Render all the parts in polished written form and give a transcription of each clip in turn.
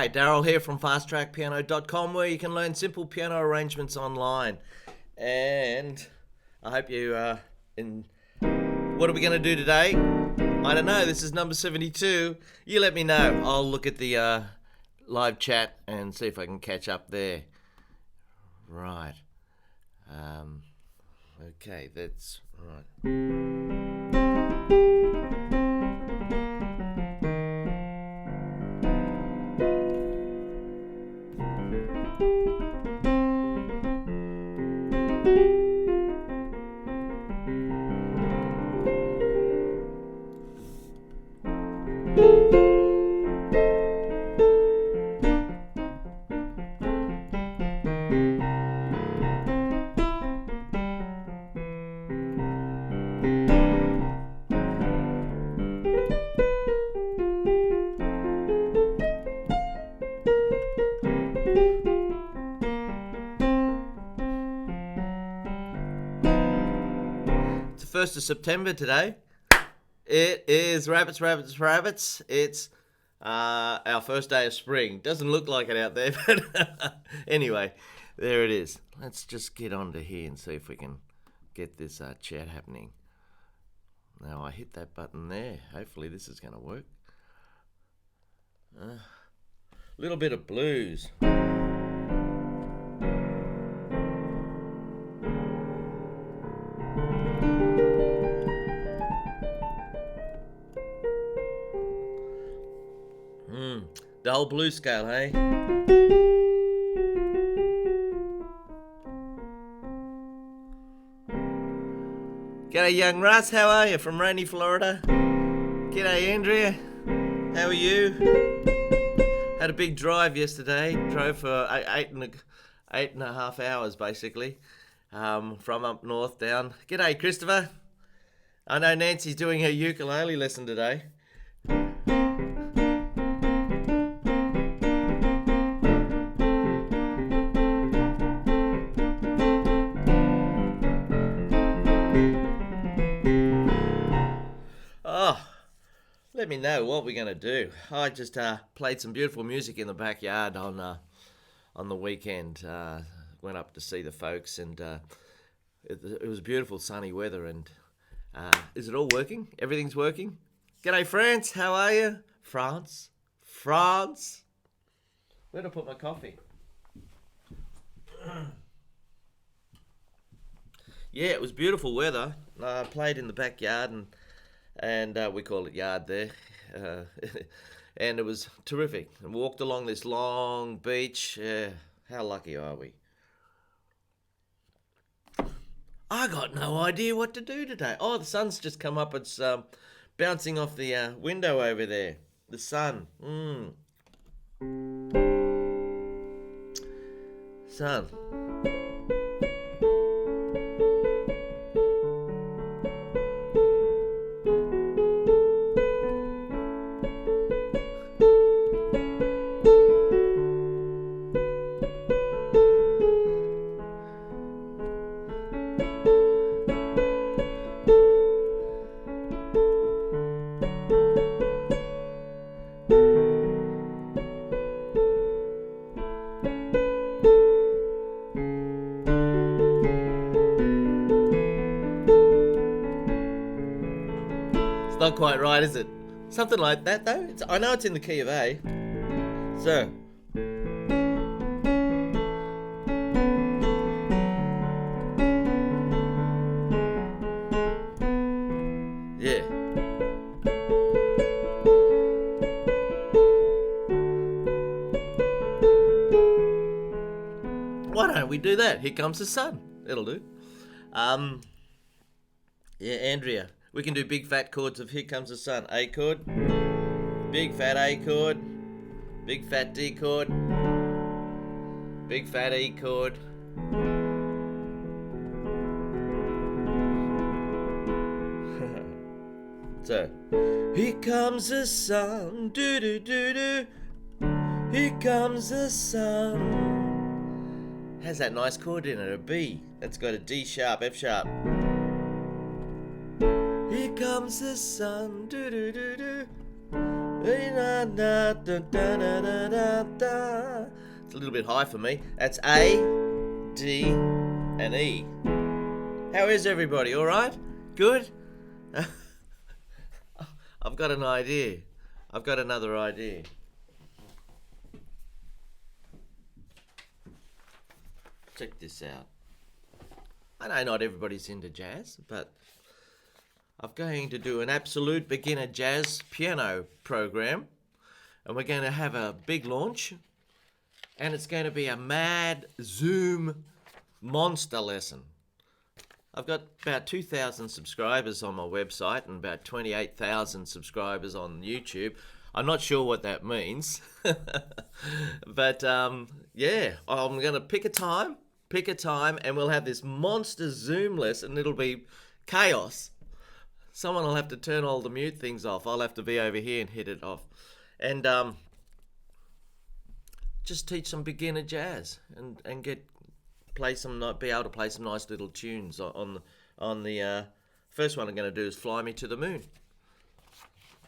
Hi, Daryl here from fasttrackpiano.com, where you can learn simple piano arrangements online. And I hope you what are we going to do today? I don't know. This is number 72. You let me know. I'll look at the live chat and see if I can catch up there. Right. Okay, that's right. It's the 1st of September today. It is rabbits. It's our first day of spring. Doesn't look like it out there, but anyway, there it is. Let's just get onto here and see if we can get this chat happening. Now I hit that button there. Hopefully this is going to work. A little bit of blues. The whole blues scale, hey? G'day, young Russ. How are you? From rainy Florida. G'day, Andrea. How are you? Had a big drive yesterday. Drove for eight and a half hours, basically, from up north down. G'day, Christopher. I know Nancy's doing her ukulele lesson today. Let me know what we're going to do. I just played some beautiful music in the backyard on the weekend. Went up to see the folks, and it was beautiful sunny weather. And is it all working? Everything's working? G'day, France. How are you? France? Where'd I put my coffee? Yeah, it was beautiful weather. I played in the backyard, and we call it yard there, and it was terrific. And walked along this long beach. How lucky are we? I got no idea what to do today. Oh, the sun's just come up. It's bouncing off the window over there. The sun. Sun. Not quite right, is it? Something like that, though. I know it's in the key of A. So. Yeah. Why don't we do that? Here comes the sun. It'll do. Yeah, Andrea. We can do big fat chords of Here Comes the Sun. A chord, big fat A chord, big fat D chord, big fat E chord. So, here comes the sun, do do do do. Here comes the sun. Has that nice chord in it, a B. That's got a D sharp, F sharp. Here comes the sun, do do do do. It's a little bit high for me. That's A, D, and E. How is everybody? All right? Good? I've got an idea. I've got another idea. Check this out. I know not everybody's into jazz, but I'm going to do an absolute beginner jazz piano program, and we're going to have a big launch, and it's going to be a mad Zoom monster lesson. I've got about 2,000 subscribers on my website and about 28,000 subscribers on YouTube. I'm not sure what that means, but yeah, I'm going to pick a time, and we'll have this monster Zoom lesson. It'll be chaos. Someone will have to turn all the mute things off. I'll have to be over here and hit it off. And just teach some beginner jazz and be able to play some nice little tunes on the first one I'm going to do is Fly Me to the Moon.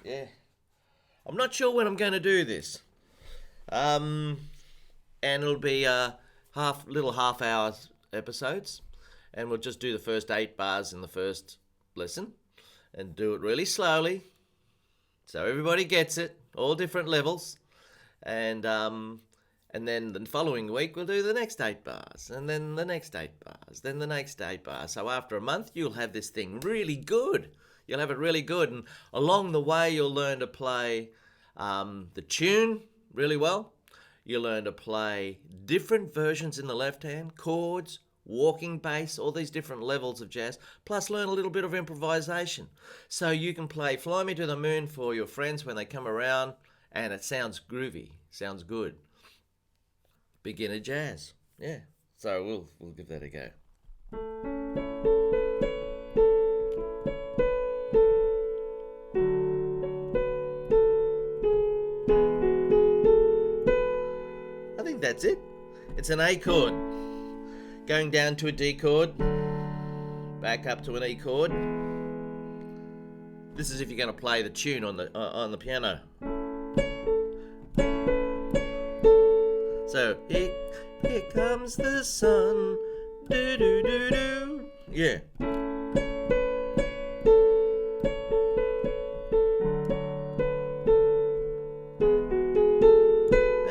Yeah. I'm not sure when I'm going to do this. And it'll be half hour episodes, and we'll just do the first 8 bars in the first lesson and do it really slowly so everybody gets it, all different levels, and then the following week we'll do the next 8 bars, and then the next 8 bars, then the next 8 bars. So after a month you'll have this thing really good. You'll have it really good, and along the way you'll learn to play the tune really well. You'll learn to play different versions in the left hand, chords, walking bass, all these different levels of jazz, plus learn a little bit of improvisation. So you can play Fly Me to the Moon for your friends when they come around, and it sounds groovy, sounds good. Beginner jazz, yeah. So we'll give that a go. I think that's it. It's an A chord, going down to a D chord, back up to an E chord. This is if you're going to play the tune on the piano. So here comes the sun, do do do do. Yeah.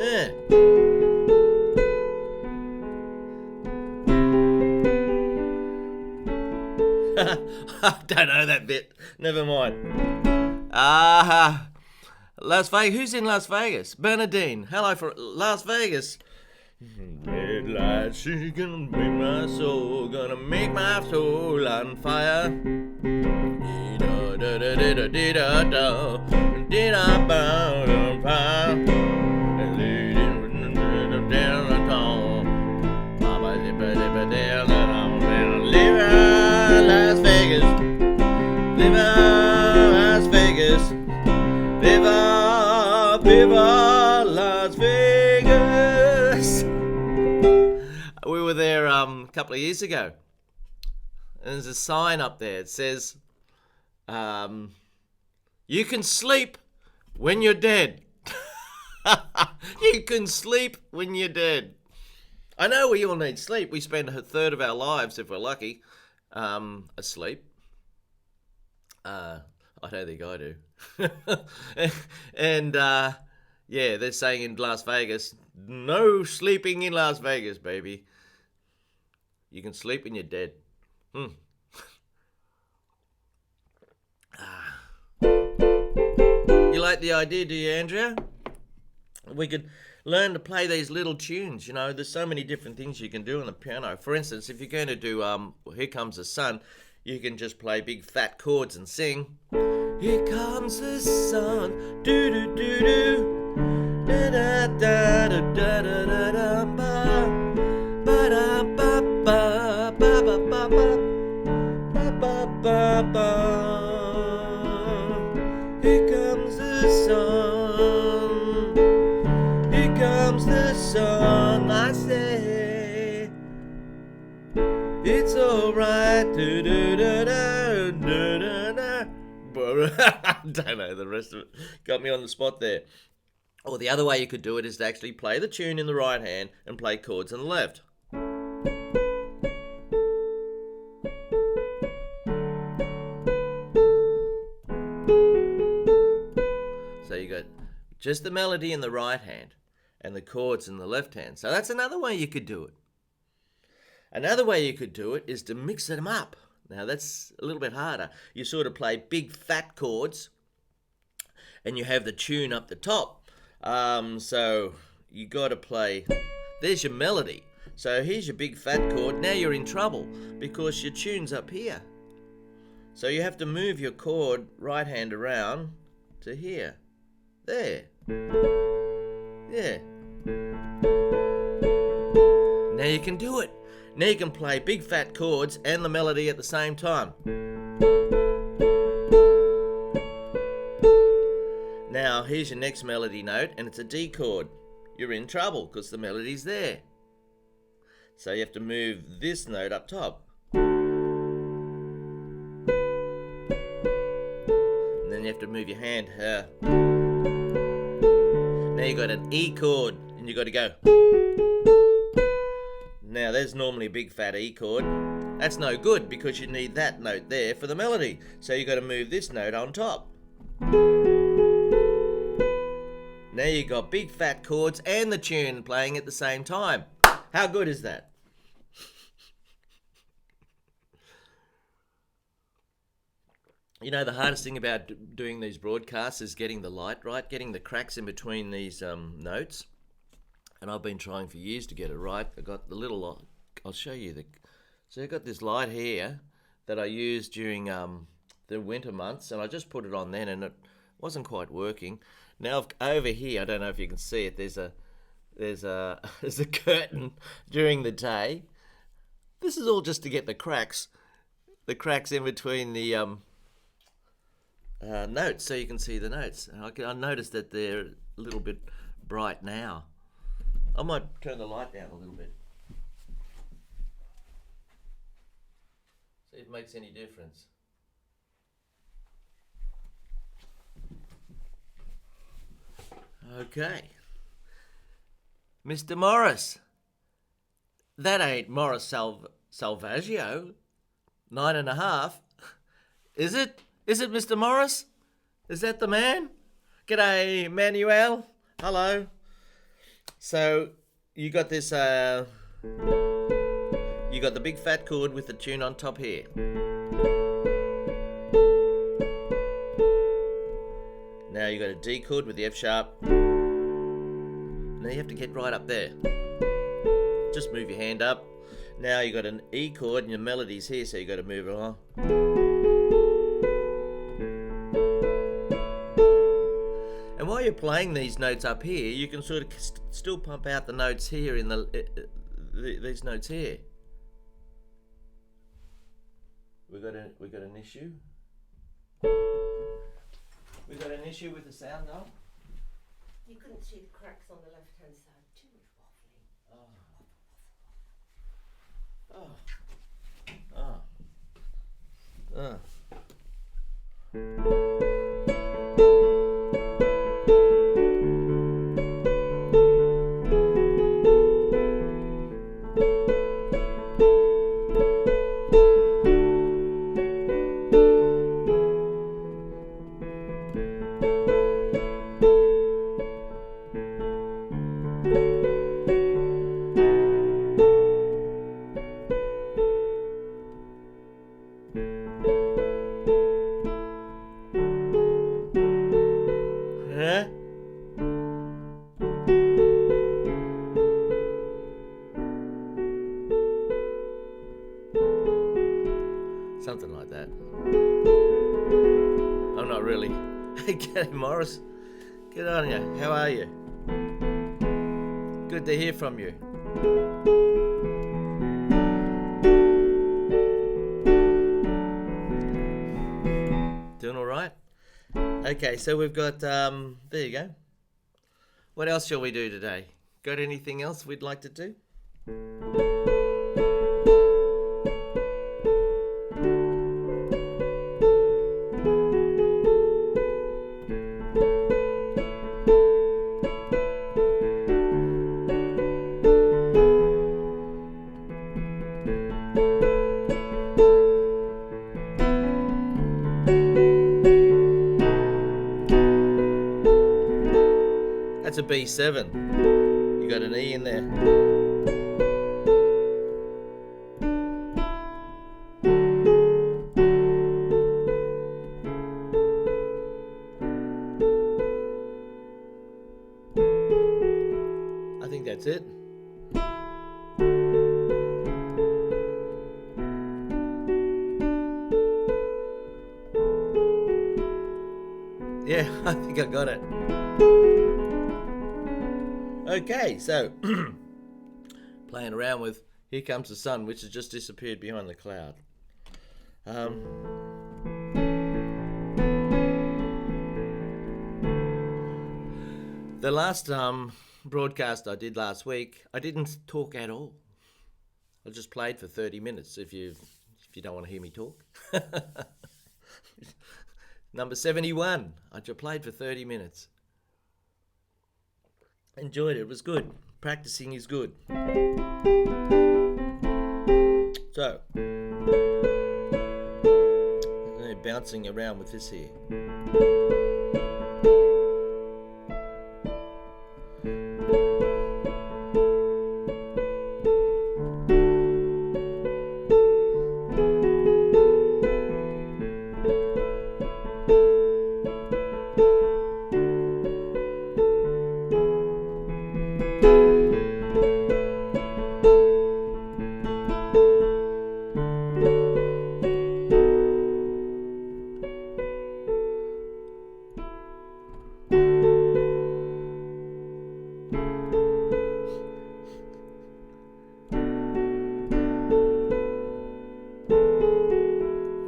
Yeah. I don't know that bit. Never mind. Las Vegas. Who's in Las Vegas? Bernadine. Hello for Las Vegas. Red light, she gonna make my soul, gonna make my soul on fire. Da da da da da da da da da da fire. Las Vegas, Las Vegas, viva Las Vegas. We were there a couple of years ago, and there's a sign up there. It says, "You can sleep when you're dead." You can sleep when you're dead. I know we all need sleep. We spend a third of our lives, if we're lucky, asleep. I don't think I do. And yeah, they're saying in Las Vegas, no sleeping in Las Vegas, baby. You can sleep when you're dead. You like the idea, do you, Andrea? We could learn to play these little tunes. You know, there's so many different things you can do on the piano. For instance, if you're going to do Here Comes the Sun, you can just play big fat chords and sing. Here comes the sun, do do do do, da da da da da da da ba, ba da ba ba ba ba ba ba ba ba ba. Here comes the sun, here comes the sun. I say it's alright, do do do do do do. don't know the rest of it. Got me on the spot there. Or the other way you could do it is to actually play the tune in the right hand and play chords in the left. So you got just the melody in the right hand and the chords in the left hand. So that's another way you could do it. Another way you could do it is to mix them up. Now that's a little bit harder. You sort of play big fat chords and you have the tune up the top. So you got to play, there's your melody. So here's your big fat chord. Now you're in trouble because your tune's up here. So you have to move your chord right hand around to here. There. Yeah. Now you can do it. Now you can play big fat chords and the melody at the same time. Now here's your next melody note and it's a D chord. You're in trouble because the melody's there. So you have to move this note up top. And then you have to move your hand here. Now you got an E chord and you got to go. Now there's normally a big fat E chord. That's no good because you need that note there for the melody. So you got to move this note on top. Now you got big fat chords and the tune playing at the same time. How good is that? You know, the hardest thing about doing these broadcasts is getting the light right, getting the cracks in between these notes. And I've been trying for years to get it right. I got the little light. I'll show you so I got this light here that I used during the winter months, and I just put it on then, and it wasn't quite working. Now over here, I don't know if you can see it. There's a curtain during the day. This is all just to get the cracks in between the notes, so you can see the notes. I noticed that they're a little bit bright now. I might turn the light down a little bit. See if it makes any difference. Okay. Mr. Morris. That ain't Morris Salvaggio. 9.5. Is it? Is it Mr. Morris? Is that the man? G'day, Manuel. Hello. So you got this, you got the big fat chord with the tune on top here. Now you got a D chord with the F sharp. Now you have to get right up there. Just move your hand up. Now you got an E chord and your melody's here, so you got to move it along. And while you're playing these notes up here, you can sort of still pump out the notes here in these notes here. We got an issue. We got an issue with the sound now. You couldn't see the cracks on the left-hand side. Too much waffling. Huh? Something like that. I'm not really. Hey, g'day, Morris. Good on you. How are you? Good to hear from you. Doing all right? Okay, so we've got, there you go. What else shall we do today? Got anything else we'd like to do? That's a B7. You got an E in there. I think that's it. Yeah, I think I got it. Okay, so playing around with Here Comes the Sun, which has just disappeared behind the cloud. The last broadcast I did last week, I didn't talk at all. I just played for 30 minutes if you don't want to hear me talk. Number 71, I just played for 30 minutes. Enjoyed it, it was good. Practicing is good. So, bouncing around with this here.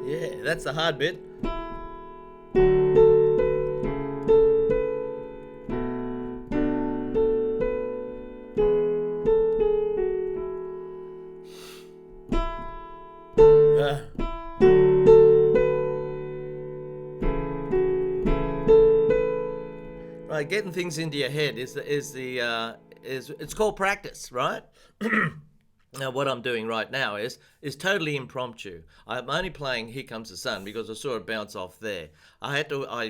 Yeah, that's the hard bit. Right, getting things into your head is it's called practice, right? Now, what I'm doing right now is totally impromptu. I'm only playing Here Comes the Sun because I saw it bounce off there. I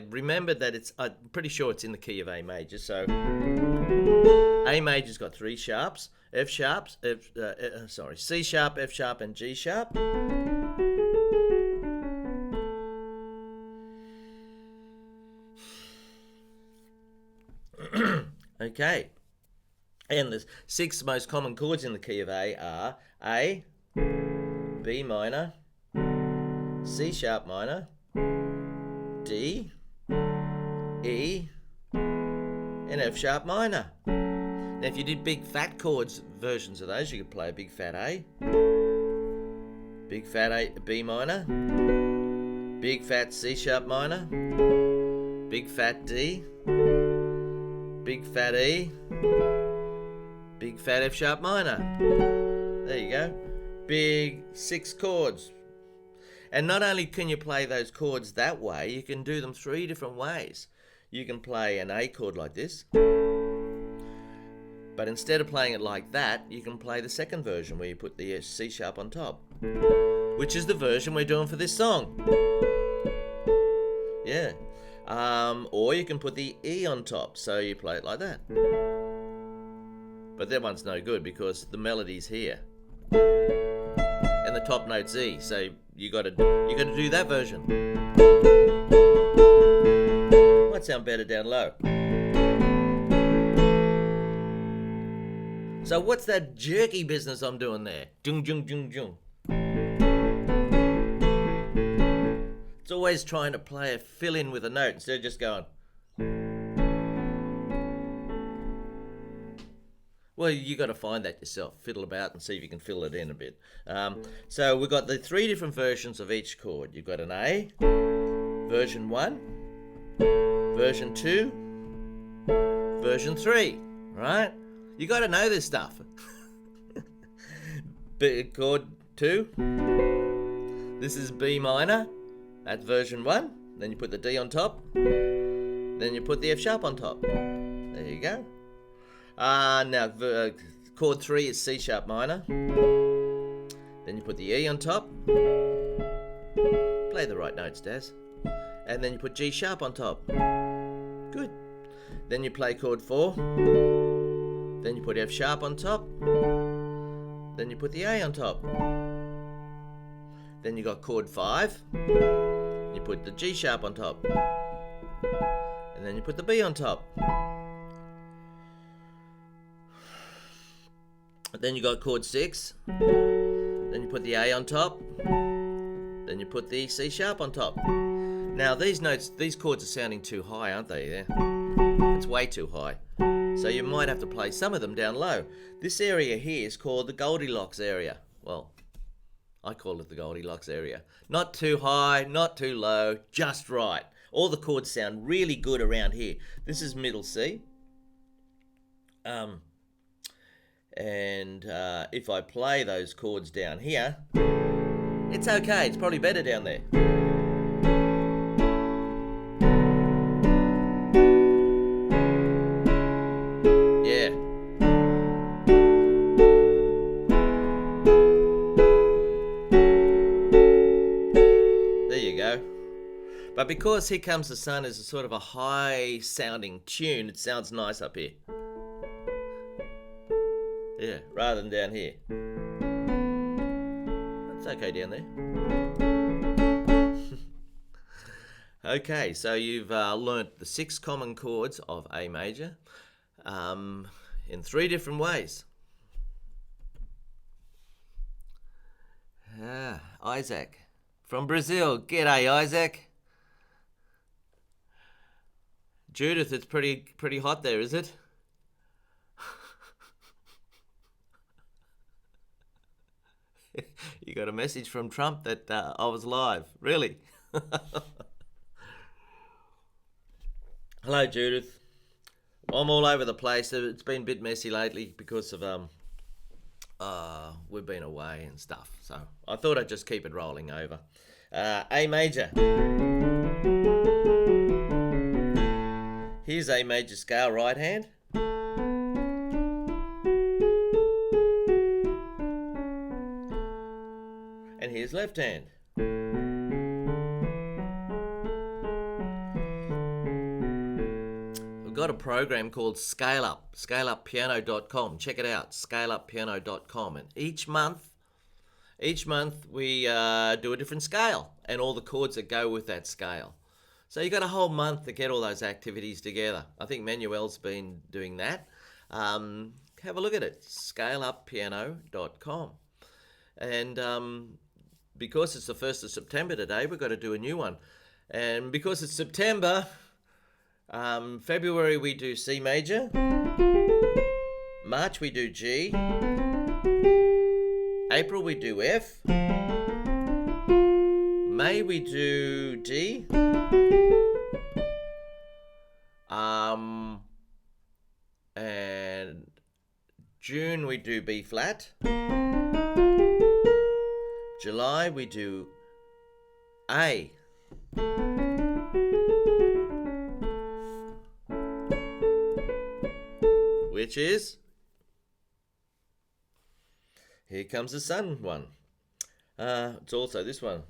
remembered that I'm pretty sure it's in the key of A major. So A major's got 3 sharps, F sharps, C sharp, F sharp, and G sharp. Okay. And the 6 most common chords in the key of A are A, B minor, C sharp minor, D, E, and F sharp minor. Now if you did big fat chords versions of those, you could play a big fat A, big fat A, B minor, big fat C sharp minor, big fat D, big fat E, big fat F sharp minor. There you go. Big 6 chords. And not only can you play those chords that way, you can do them 3 different ways. You can play an A chord like this, but instead of playing it like that, you can play the second version where you put the C sharp on top, which is the version we're doing for this song. Yeah. Or you can put the E on top, so you play it like that. But that one's no good because the melody's here, and the top note's E. So you got to do that version. Might sound better down low. So what's that jerky business I'm doing there? Jung jung jung jung. It's always trying to play a fill in with a note instead of just going. Well, you got to find that yourself. Fiddle about and see if you can fill it in a bit. So we've got the 3 different versions of each chord. You've got an A, version 1, version 2, version 3, right? You got to know this stuff. Chord 2, this is B minor, that's version 1. Then you put the D on top, then you put the F sharp on top. There you go. Now, chord 3 is C sharp minor. put the E on top. Play the right notes, Daz. And then you put G sharp on top. Good. Then you play chord 4. Then you put F sharp on top. Then you put the A on top. Then you got chord 5. You put the G sharp on top. And then you put the B on top. Then you got chord 6. Then you put the A on top. Then you put the C sharp on top. Now these chords are sounding too high, aren't they? Yeah? It's way too high. So you might have to play some of them down low. This area here is called the Goldilocks area. Well, I call it the Goldilocks area. Not too high, not too low, just right. All the chords sound really good around here. This is middle C. If I play those chords down here, it's okay. It's probably better down there. Yeah. There you go. But because Here Comes the Sun is a sort of a high sounding tune, it sounds nice up here. Yeah, rather than down here. It's okay down there. Okay, so you've learnt the 6 common chords of A major in 3 different ways. Isaac from Brazil. G'day, Isaac. Judith, it's pretty hot there, is it? You got a message from Trump that I was live. Really? Hello, Judith. I'm all over the place. It's been a bit messy lately because of we've been away and stuff. So I thought I'd just keep it rolling over. A major. Here's A major scale right hand. And here's left hand. We've got a program called Scale Up, scaleuppiano.com. Check it out, scaleuppiano.com. And each month we do a different scale and all the chords that go with that scale. So you've got a whole month to get all those activities together. I think Manuel's been doing that. Have a look at it, scaleuppiano.com. And because it's the 1st of September today, we've got to do a new one. And because it's September, February we do C major. March we do G. April we do F. May we do D. And June we do B flat. July we do A. Which is Here Comes the Sun one. It's also this one.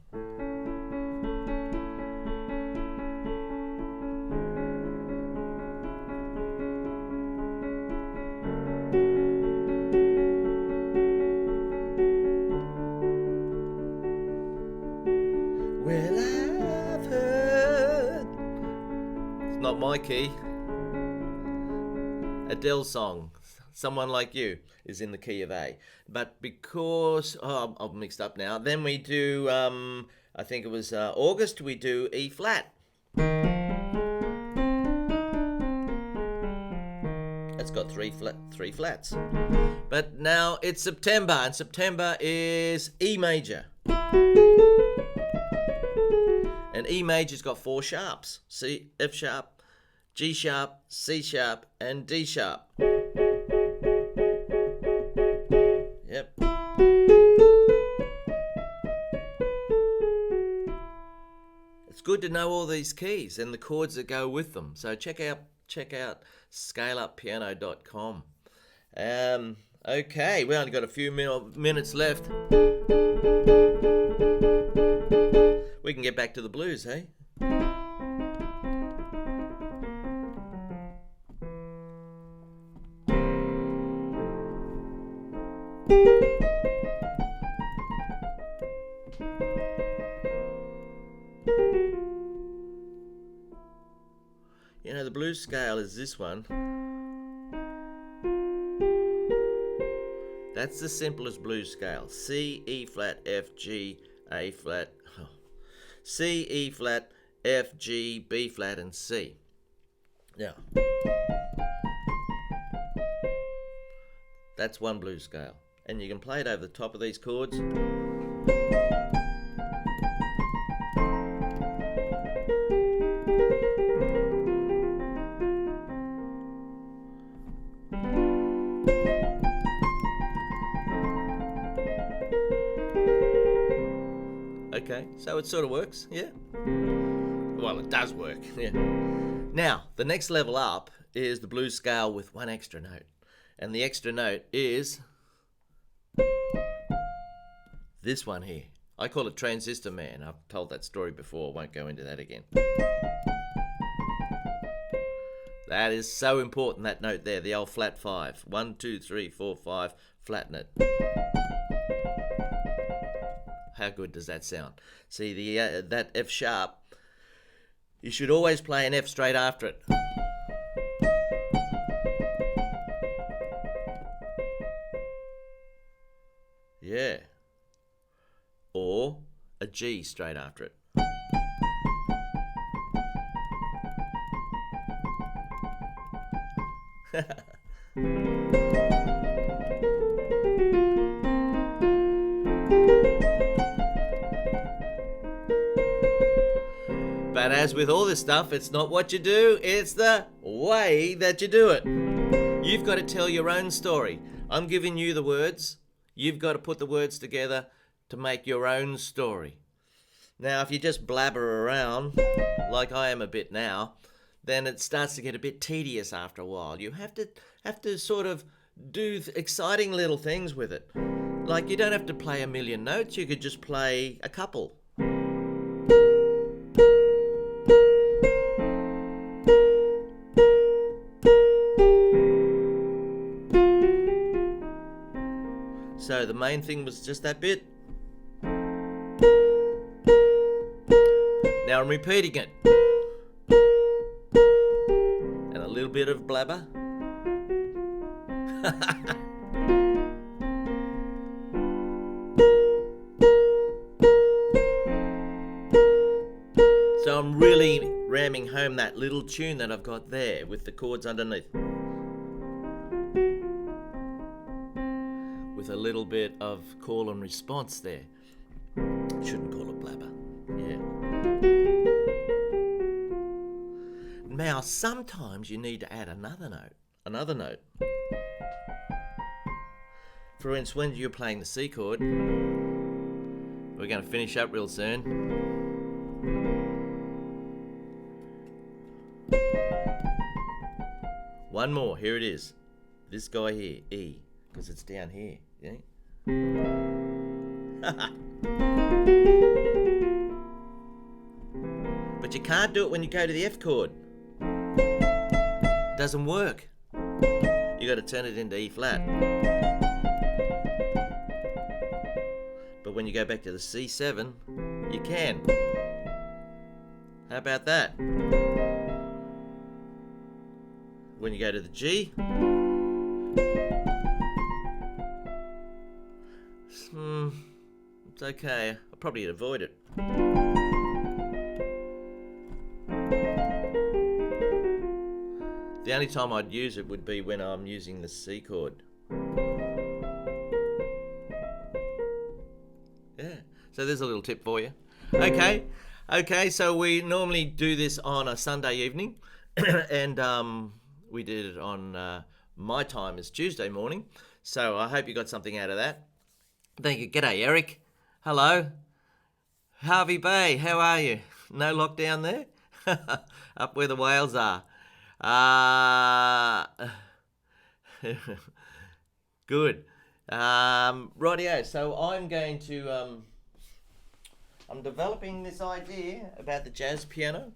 Well, I've heard. It's not my key. Adele's song, Someone Like You, is in the key of A. But because, I'm mixed up now. Then we do, I think it was August, we do E flat. It's got three flats. But now it's September, and September is E major. And E major's got 4 sharps. C, F sharp, G sharp, C sharp, and D sharp. Yep. It's good to know all these keys and the chords that go with them. So check out scaleuppiano.com. Okay, we only got a few minutes left. We can get back to the blues, hey? You know, the blues scale is this one. That's the simplest blues scale. C, E flat, F, G, A flat, C, E flat, F, G, B flat, and C. Now, that's one blues scale. And you can play it over the top of these chords. Okay, so it sort of works, yeah? Well, it does work, yeah. Now, the next level up is the blues scale with one extra note. And the extra note is this one here. I call it Transistor Man. I've told that story before, won't go into that again. That is so important, that note there, the old flat 5. 1, 2, 3, 4, 5, flatten it. How good does that sound? See, that F sharp, you should always play an F straight after it. Yeah. Or a G straight after it. But as with all this stuff, it's not what you do, it's the way that you do it. You've got to tell your own story. I'm giving you the words. You've got to put the words together to make your own story. Now, if you just blabber around, like I am a bit now, then it starts to get a bit tedious after a while. You have to sort of do exciting little things with it. Like, you don't have to play a million notes, you could just play a couple. So the main thing was just that bit. Now I'm repeating it. And a little bit of blabber. So I'm really ramming home that little tune that I've got there with the chords underneath. With a little bit of call and response there. Shouldn't call it blabber. Yeah. Now, sometimes you need to add another note. For instance, when you're playing the C chord, we're going to finish up real soon. One more, here it is. This guy here, E, because it's down here. Yeah? But you can't do it when you go to the F chord. It doesn't work. You got to turn it into E flat. But when you go back to the C7, you can. How about that? When you go to the G, it's okay. I'll probably avoid it. The only time I'd use it would be when I'm using the C chord. Yeah, so there's a little tip for you. Okay, so we normally do this on a Sunday evening, and we did it on my time is Tuesday morning, so I hope you got something out of that. Thank you. G'day, Eric. Hello. Harvey Bay, how are you? No lockdown there? Up where the whales are. Good. Rightio. So I'm going to. I'm developing this idea about the jazz piano.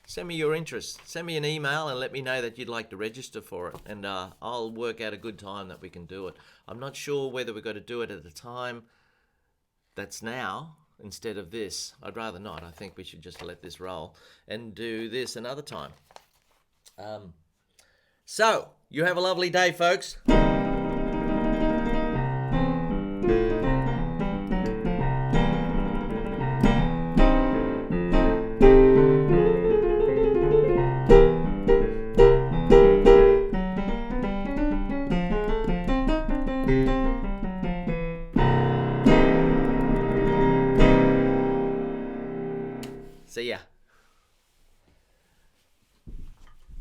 Send me your interest. Send me an email and let me know that you'd like to register for it, and I'll work out a good time that we can do it. I'm not sure whether we're going to do it at the time that's now instead of this. I'd rather not. I think we should just let this roll and do this another time. So, you have a lovely day, folks. See ya.